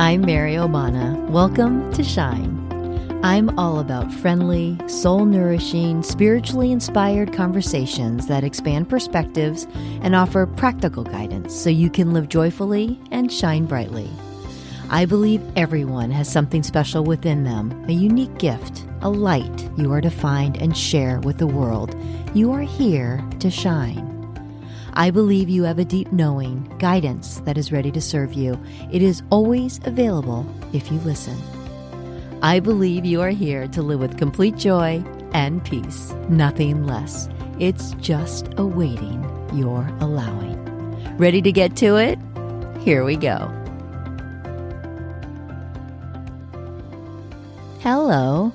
I'm Mary Obana. Welcome to Shine. I'm all about friendly, soul-nourishing, spiritually inspired conversations that expand perspectives and offer practical guidance so you can live joyfully and shine brightly. I believe everyone has something special within them, a unique gift, a light you are to find and share with the world. You are here to shine. I believe you have a deep knowing, guidance that is ready to serve you. It is always available if you listen. I believe you are here to live with complete joy and peace, nothing less. It's just awaiting your allowing. Ready to get to it? Here we go. Hello.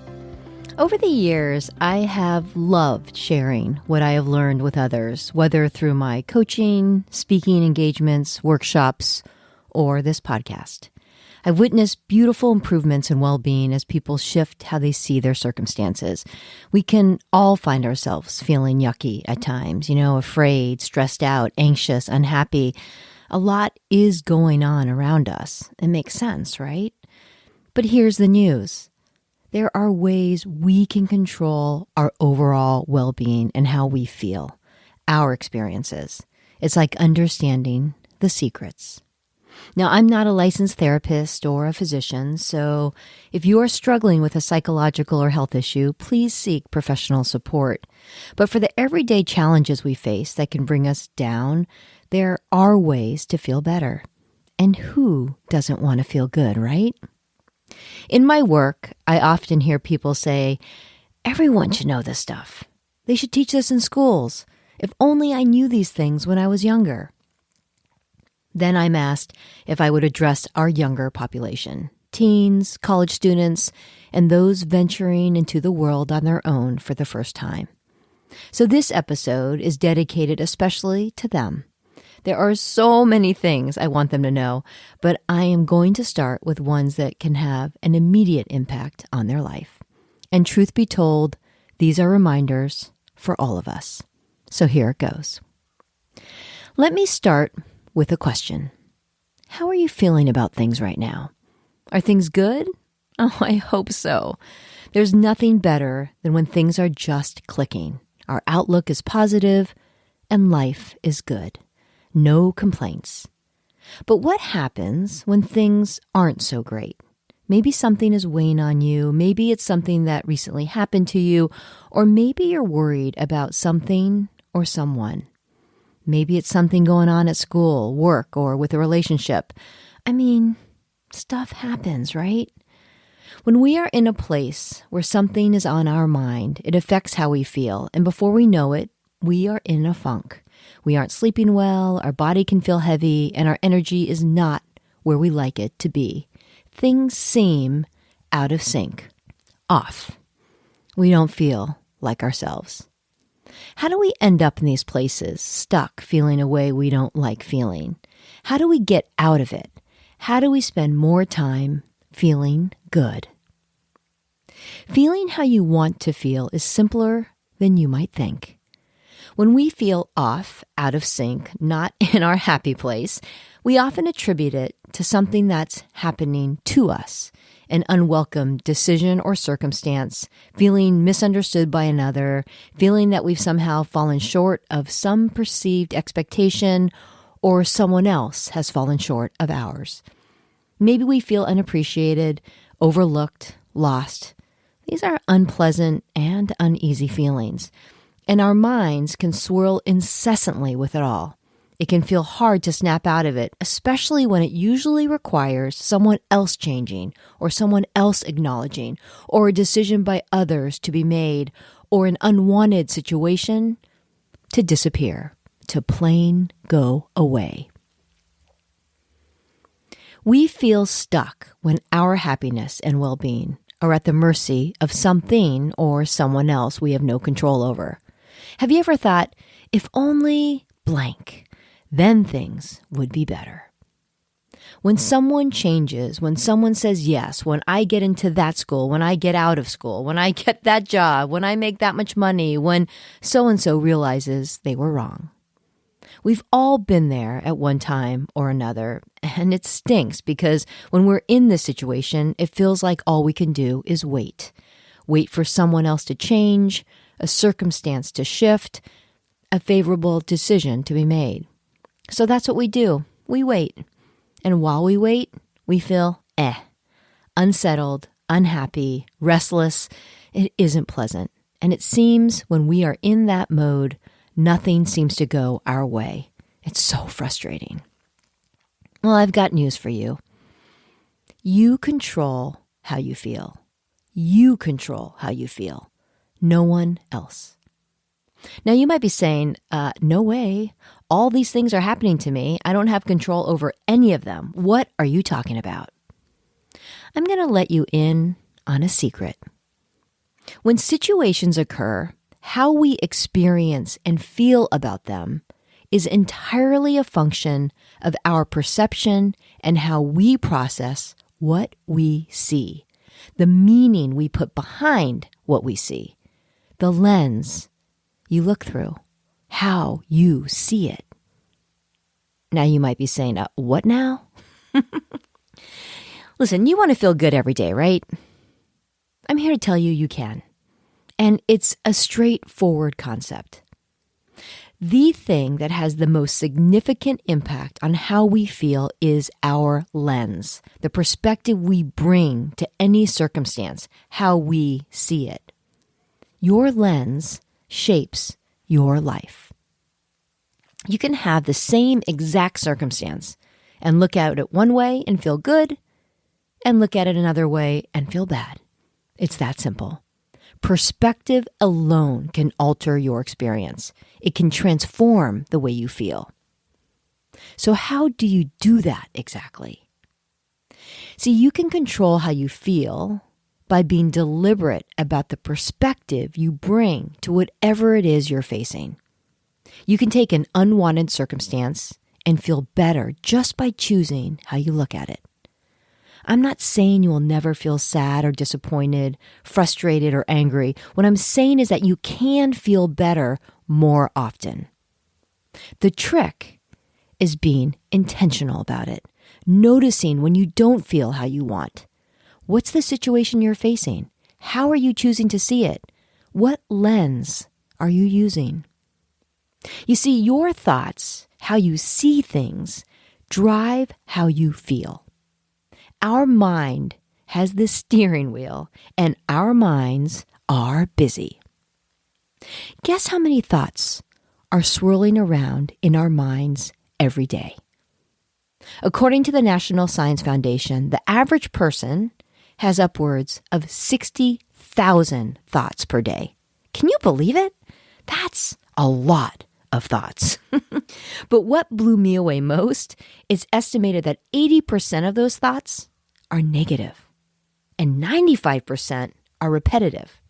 Over the years, I have loved sharing what I have learned with others, whether through my coaching, speaking engagements, workshops, or this podcast. I've witnessed beautiful improvements in well-being as people shift how they see their circumstances. We can all find ourselves feeling yucky at times, afraid, stressed out, anxious, unhappy. A lot is going on around us. It makes sense, right? But here's the news. There are ways we can control our overall well-being and how we feel, our experiences. It's like understanding the secrets. Now, I'm not a licensed therapist or a physician, so if you are struggling with a psychological or health issue, please seek professional support. But for the everyday challenges we face that can bring us down, there are ways to feel better. And who doesn't want to feel good, right? In my work, I often hear people say, everyone should know this stuff. They should teach this in schools. If only I knew these things when I was younger. Then I'm asked if I would address our younger population, teens, college students, and those venturing into the world on their own for the first time. So this episode is dedicated especially to them. There are so many things I want them to know, but I am going to start with ones that can have an immediate impact on their life. And truth be told, these are reminders for all of us. So here it goes. Let me start with a question. How are you feeling about things right now? Are things good? Oh, I hope so. There's nothing better than when things are just clicking. Our outlook is positive and life is good. No complaints. But what happens when things aren't so great? Maybe something is weighing on you. Maybe it's something that recently happened to you. Or maybe you're worried about something or someone. Maybe it's something going on at school, work, or with a relationship. Stuff happens, right? When we are in a place where something is on our mind, it affects how we feel. And before we know it, we are in a funk. We aren't sleeping well, our body can feel heavy, and our energy is not where we like it to be. Things seem out of sync, off. We don't feel like ourselves. How do we end up in these places, stuck, feeling a way we don't like feeling? How do we get out of it? How do we spend more time feeling good? Feeling how you want to feel is simpler than you might think. When we feel off, out of sync, not in our happy place, we often attribute it to something that's happening to us, an unwelcome decision or circumstance, feeling misunderstood by another, feeling that we've somehow fallen short of some perceived expectation, or someone else has fallen short of ours. Maybe we feel unappreciated, overlooked, lost. These are unpleasant and uneasy feelings. And our minds can swirl incessantly with it all. It can feel hard to snap out of it, especially when it usually requires someone else changing or someone else acknowledging or a decision by others to be made or an unwanted situation to disappear, to plain go away. We feel stuck when our happiness and well-being are at the mercy of something or someone else we have no control over. Have you ever thought, if only blank, then things would be better? When someone changes, when someone says yes, when I get into that school, when I get out of school, when I get that job, when I make that much money, when so-and-so realizes they were wrong. We've all been there at one time or another, and it stinks because when we're in this situation, it feels like all we can do is wait. Wait for someone else to change, a circumstance to shift, a favorable decision to be made. So that's what we do. We wait. And while we wait, we feel unsettled, unhappy, restless. It isn't pleasant. And it seems when we are in that mode, nothing seems to go our way. It's so frustrating. Well, I've got news for you. You control how you feel. You control how you feel. No one else. Now, you might be saying, no way. All these things are happening to me. I don't have control over any of them. What are you talking about? I'm going to let you in on a secret. When situations occur, how we experience and feel about them is entirely a function of our perception and how we process what we see, the meaning we put behind what we see, the lens you look through, how you see it. Now you might be saying, what now? Listen, you want to feel good every day, right? I'm here to tell you you can. And it's a straightforward concept. The thing that has the most significant impact on how we feel is our lens, the perspective we bring to any circumstance, how we see it. Your lens shapes your life. You can have the same exact circumstance and look at it one way and feel good, and look at it another way and feel bad. It's that simple. Perspective alone can alter your experience. It can transform the way you feel. So how do you do that exactly? See, you can control how you feel by being deliberate about the perspective you bring to whatever it is you're facing. You can take an unwanted circumstance and feel better just by choosing how you look at it. I'm not saying you will never feel sad or disappointed, frustrated or angry. What I'm saying is that you can feel better more often. The trick is being intentional about it, noticing when you don't feel how you want. What's the situation you're facing? How are you choosing to see it? What lens are you using? You see, your thoughts, how you see things, drive how you feel. Our mind has the steering wheel, and our minds are busy. Guess how many thoughts are swirling around in our minds every day? According to the National Science Foundation, the average person has upwards of 60,000 thoughts per day. Can you believe it? That's a lot of thoughts. But what blew me away most is estimated that 80% of those thoughts are negative and 95% are repetitive.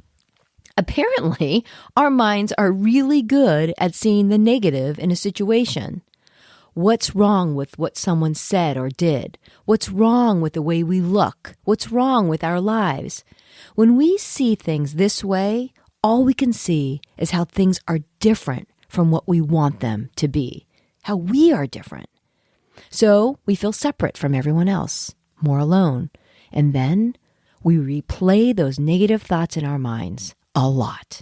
Apparently, our minds are really good at seeing the negative in a situation. What's wrong with what someone said or did? What's wrong with the way we look? What's wrong with our lives? When we see things this way, all we can see is how things are different from what we want them to be, how we are different. So we feel separate from everyone else, more alone. And then we replay those negative thoughts in our minds a lot.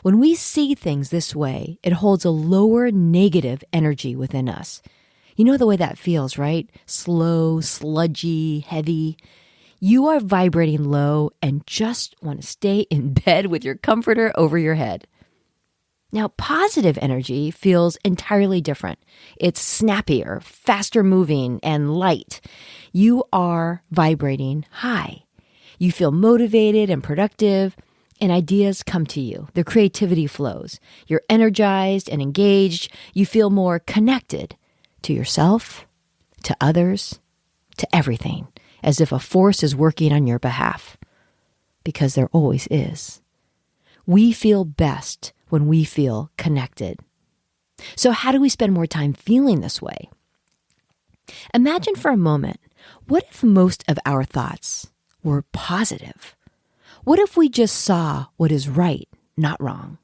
When we see things this way, it holds a lower negative energy within us. You know the way that feels, right? Slow, sludgy, heavy. You are vibrating low and just want to stay in bed with your comforter over your head. Now, positive energy feels entirely different. It's snappier, faster moving, and light. You are vibrating high. You feel motivated and productive, and ideas come to you. The creativity flows. You're energized and engaged. You feel more connected to yourself, to others, to everything, as if a force is working on your behalf, because there always is. We feel best when we feel connected. So how do we spend more time feeling this way? Imagine for a moment, what if most of our thoughts were positive? What if we just saw what is right, not wrong?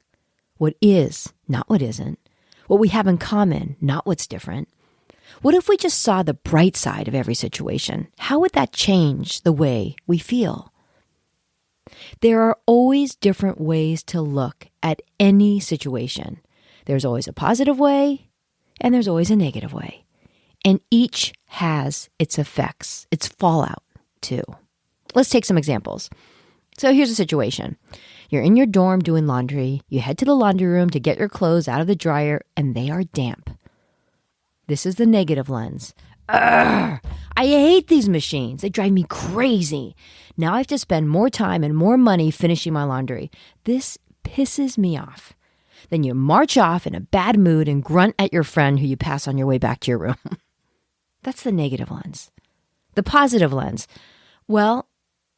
What is, not what isn't? what we have in common, not what's different. What if we just saw the bright side of every situation? How would that change the way we feel? There are always different ways to look at any situation. There's always a positive way, and there's always a negative way. And each has its effects, its fallout too. Let's take some examples. So here's a situation. You're in your dorm doing laundry. You head to the laundry room to get your clothes out of the dryer, and they are damp. This is the negative lens. Ugh, I hate these machines. They drive me crazy. Now I have to spend more time and more money finishing my laundry. This pisses me off. Then you march off in a bad mood and grunt at your friend who you pass on your way back to your room. That's the negative lens. The positive lens. Well,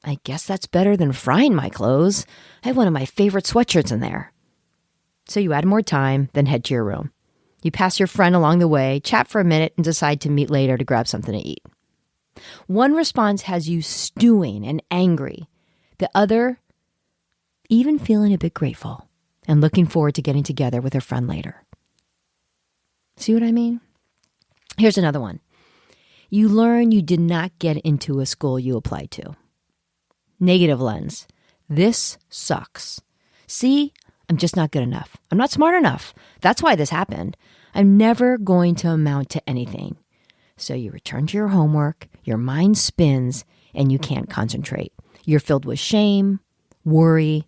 I guess that's better than frying my clothes. I have one of my favorite sweatshirts in there. So you add more time, then head to your room. You pass your friend along the way, chat for a minute, and decide to meet later to grab something to eat. One response has you stewing and angry. The other, even feeling a bit grateful and looking forward to getting together with her friend later. See what I mean? Here's another one. You learn you did not get into a school you applied to. Negative lens. This sucks. See, I'm just not good enough. I'm not smart enough. That's why this happened. I'm never going to amount to anything. So you return to your homework, your mind spins, and you can't concentrate. You're filled with shame, worry,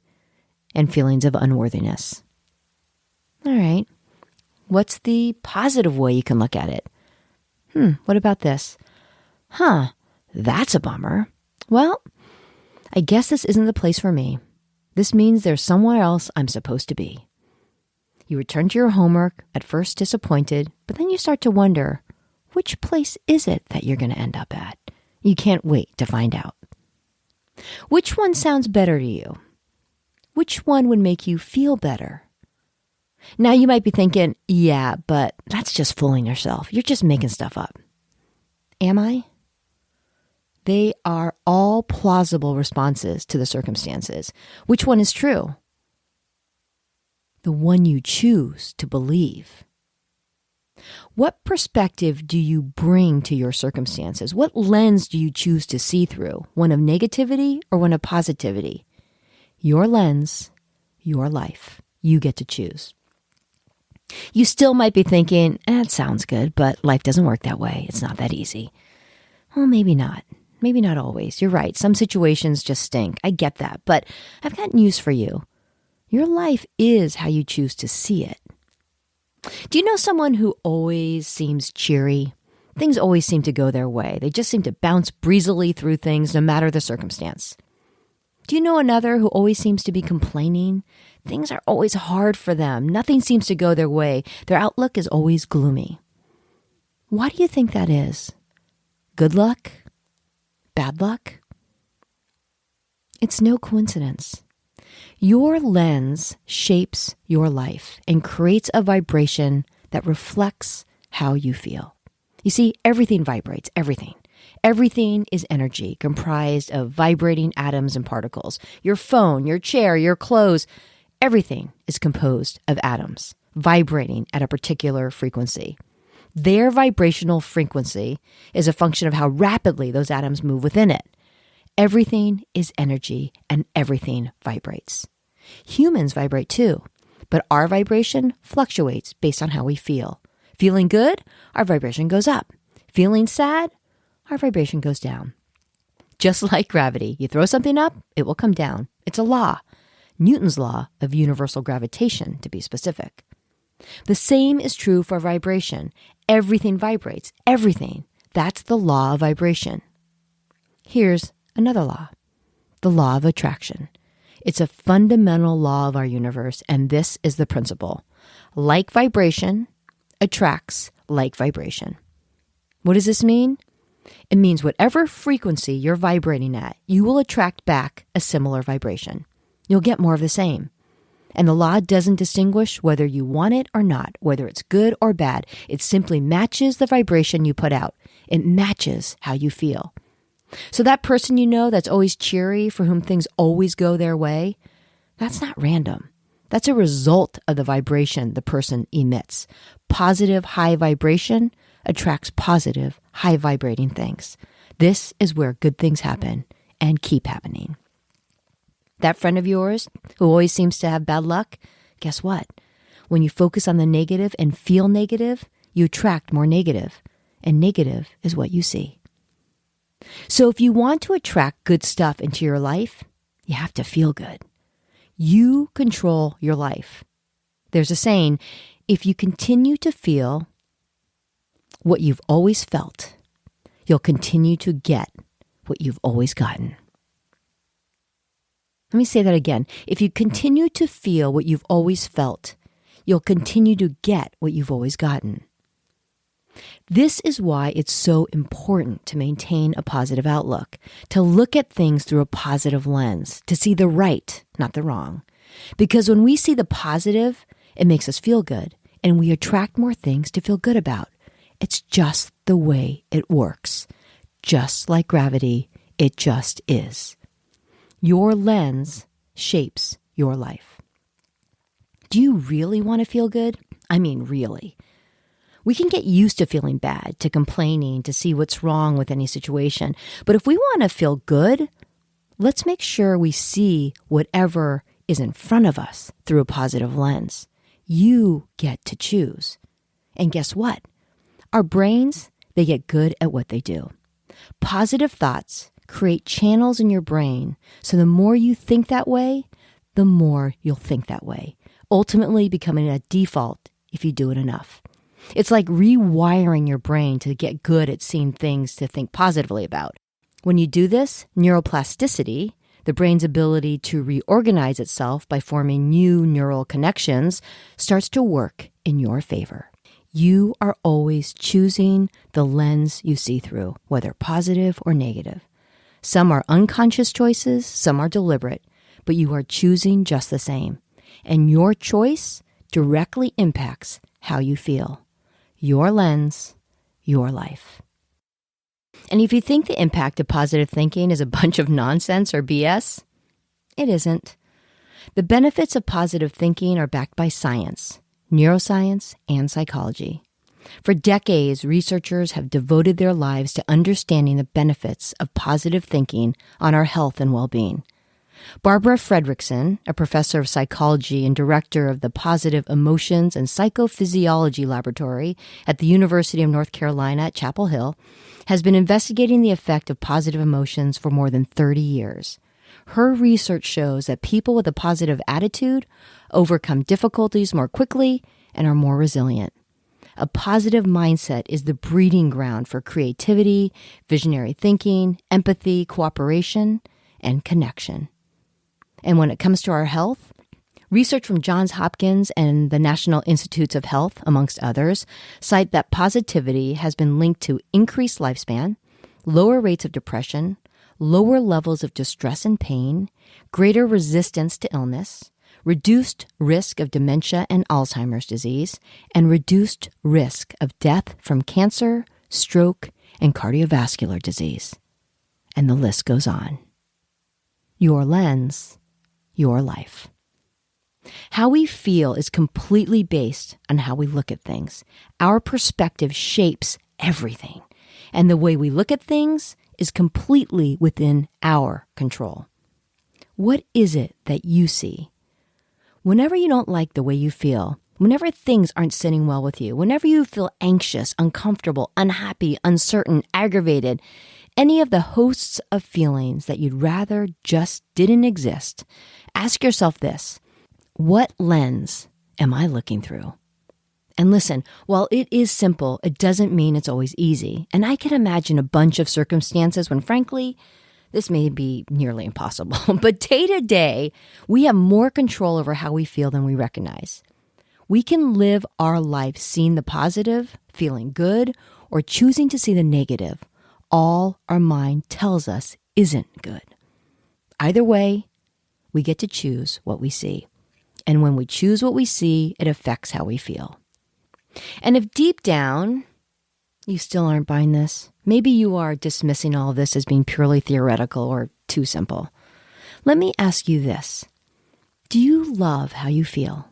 and feelings of unworthiness. All right. What's the positive way you can look at it? What about this? That's a bummer. Well, I guess this isn't the place for me. This means there's somewhere else I'm supposed to be. You return to your homework, at first disappointed, but then you start to wonder, which place is it that you're going to end up at? You can't wait to find out. Which one sounds better to you? Which one would make you feel better? Now you might be thinking, yeah, but that's just fooling yourself. You're just making stuff up. Am I? They are all plausible responses to the circumstances. Which one is true? The one you choose to believe. What perspective do you bring to your circumstances? What lens do you choose to see through? One of negativity or one of positivity? Your lens, your life. You get to choose. You still might be thinking, it sounds good, but life doesn't work that way. It's not that easy. Well, maybe not. Maybe not always. You're right. Some situations just stink. I get that. But I've got news for you. Your life is how you choose to see it. Do you know someone who always seems cheery? Things always seem to go their way. They just seem to bounce breezily through things no matter the circumstance. Do you know another who always seems to be complaining? Things are always hard for them. Nothing seems to go their way. Their outlook is always gloomy. Why do you think that is? Good luck? Bad luck? It's no coincidence. Your lens shapes your life and creates a vibration that reflects how you feel. You see, everything vibrates, everything. Everything is energy comprised of vibrating atoms and particles. Your phone, your chair, your clothes, everything is composed of atoms vibrating at a particular frequency. Their vibrational frequency is a function of how rapidly those atoms move within it. Everything is energy and everything vibrates. Humans vibrate too, but our vibration fluctuates based on how we feel. Feeling good, our vibration goes up. Feeling sad, our vibration goes down. Just like gravity, you throw something up, it will come down. It's a law. Newton's law of universal gravitation, to be specific. The same is true for vibration. Everything vibrates. Everything. That's the law of vibration. Here's another law. The law of attraction. It's a fundamental law of our universe, and this is the principle. Like vibration attracts like vibration. What does this mean? It means whatever frequency you're vibrating at, you will attract back a similar vibration. You'll get more of the same. And the law doesn't distinguish whether you want it or not, whether it's good or bad. It simply matches the vibration you put out. It matches how you feel. So that person you know that's always cheery, for whom things always go their way, that's not random. That's a result of the vibration the person emits. Positive, high vibration attracts positive, high vibrating things. This is where good things happen and keep happening. That friend of yours who always seems to have bad luck, guess what? When you focus on the negative and feel negative, you attract more negative, and negative is what you see. So if you want to attract good stuff into your life, you have to feel good. You control your life. There's a saying, if you continue to feel what you've always felt, you'll continue to get what you've always gotten. Let me say that again. If you continue to feel what you've always felt, you'll continue to get what you've always gotten. This is why it's so important to maintain a positive outlook, to look at things through a positive lens, to see the right, not the wrong. Because when we see the positive, it makes us feel good, and we attract more things to feel good about. It's just the way it works. Just like gravity, it just is. Your lens shapes your life. Do you really want to feel good? I mean, really. We can get used to feeling bad, to complaining, to see what's wrong with any situation. But if we want to feel good, let's make sure we see whatever is in front of us through a positive lens. You get to choose. And guess what? Our brains, they get good at what they do. Positive thoughts create channels in your brain. So the more you think that way, the more you'll think that way, ultimately becoming a default if you do it enough. It's like rewiring your brain to get good at seeing things to think positively about. When you do this, neuroplasticity, the brain's ability to reorganize itself by forming new neural connections, starts to work in your favor. You are always choosing the lens you see through, whether positive or negative. Some are unconscious choices, some are deliberate, but you are choosing just the same. And your choice directly impacts how you feel. Your lens, your life. And if you think the impact of positive thinking is a bunch of nonsense or BS, it isn't. The benefits of positive thinking are backed by science, neuroscience, and psychology. For decades, researchers have devoted their lives to understanding the benefits of positive thinking on our health and well-being. Barbara Fredrickson, a professor of psychology and director of the Positive Emotions and Psychophysiology Laboratory at the University of North Carolina at Chapel Hill, has been investigating the effect of positive emotions for more than 30 years. Her research shows that people with a positive attitude overcome difficulties more quickly and are more resilient. A positive mindset is the breeding ground for creativity, visionary thinking, empathy, cooperation, and connection. And when it comes to our health, research from Johns Hopkins and the National Institutes of Health, amongst others, cite that positivity has been linked to increased lifespan, lower rates of depression, lower levels of distress and pain, greater resistance to illness, reduced risk of dementia and Alzheimer's disease, and reduced risk of death from cancer, stroke, and cardiovascular disease. And the list goes on. Your lens, your life. How we feel is completely based on how we look at things. Our perspective shapes everything, and the way we look at things is completely within our control. What is it that you see? Whenever you don't like the way you feel, whenever things aren't sitting well with you, whenever you feel anxious, uncomfortable, unhappy, uncertain, aggravated, any of the hosts of feelings that you'd rather just didn't exist, ask yourself this: what lens am I looking through? And listen, while it is simple, it doesn't mean it's always easy. And I can imagine a bunch of circumstances when, frankly, this may be nearly impossible. But day to day, we have more control over how we feel than we recognize. We can live our life seeing the positive, feeling good, or choosing to see the negative. All our mind tells us isn't good. Either way, we get to choose what we see. And when we choose what we see, it affects how we feel. And if deep down you still aren't buying this, maybe you are dismissing all of this as being purely theoretical or too simple, let me ask you this. Do you love how you feel?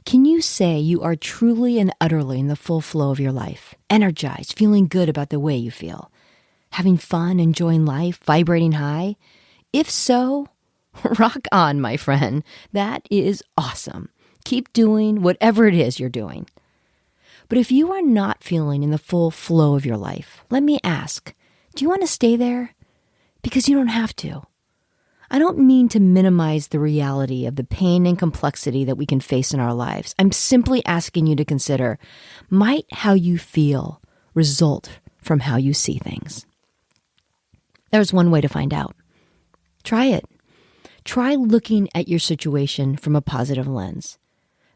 Can you say you are truly and utterly in the full flow of your life, energized, feeling good about the way you feel, having fun, enjoying life, vibrating high? If so, rock on, my friend. That is awesome. Keep doing whatever it is you're doing. But if you are not feeling in the full flow of your life, let me ask, do you want to stay there? Because you don't have to. I don't mean to minimize the reality of the pain and complexity that we can face in our lives. I'm simply asking you to consider, might how you feel result from how you see things? There's one way to find out. Try it. Try looking at your situation from a positive lens.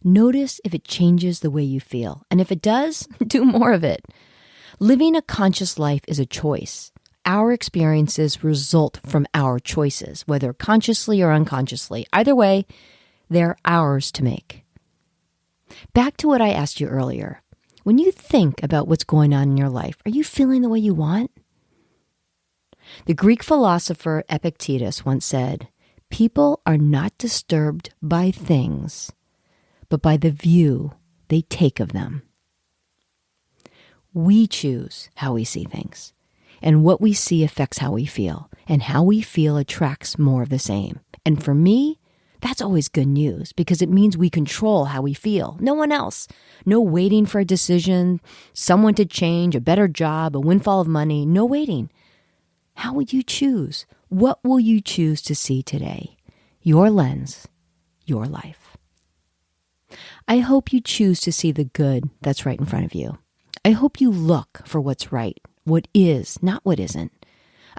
Notice if it changes the way you feel. And if it does, do more of it. Living a conscious life is a choice. Our experiences result from our choices, whether consciously or unconsciously. Either way, they're ours to make. Back to what I asked you earlier. When you think about what's going on in your life, are you feeling the way you want? The Greek philosopher Epictetus once said, "People are not disturbed by things, but by the view they take of them." We choose how we see things. And what we see affects how we feel, and how we feel attracts more of the same. And for me, that's always good news because it means we control how we feel. No one else. No waiting for a decision, someone to change, a better job, a windfall of money. No waiting. How would you choose? What will you choose to see today? Your lens, your life. I hope you choose to see the good that's right in front of you. I hope you look for what's right. What is, not what isn't.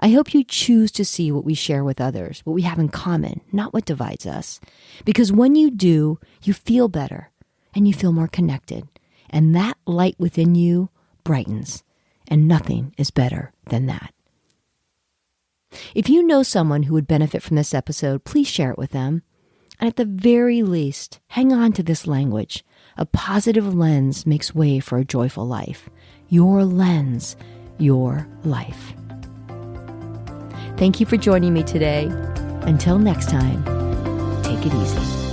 I hope you choose to see what we share with others, what we have in common, not what divides us. Because when you do, you feel better and you feel more connected. And that light within you brightens. And nothing is better than that. If you know someone who would benefit from this episode, please share it with them. And at the very least, hang on to this language. A positive lens makes way for a joyful life. Your lens, your life. Thank you for joining me today. Until next time, take it easy.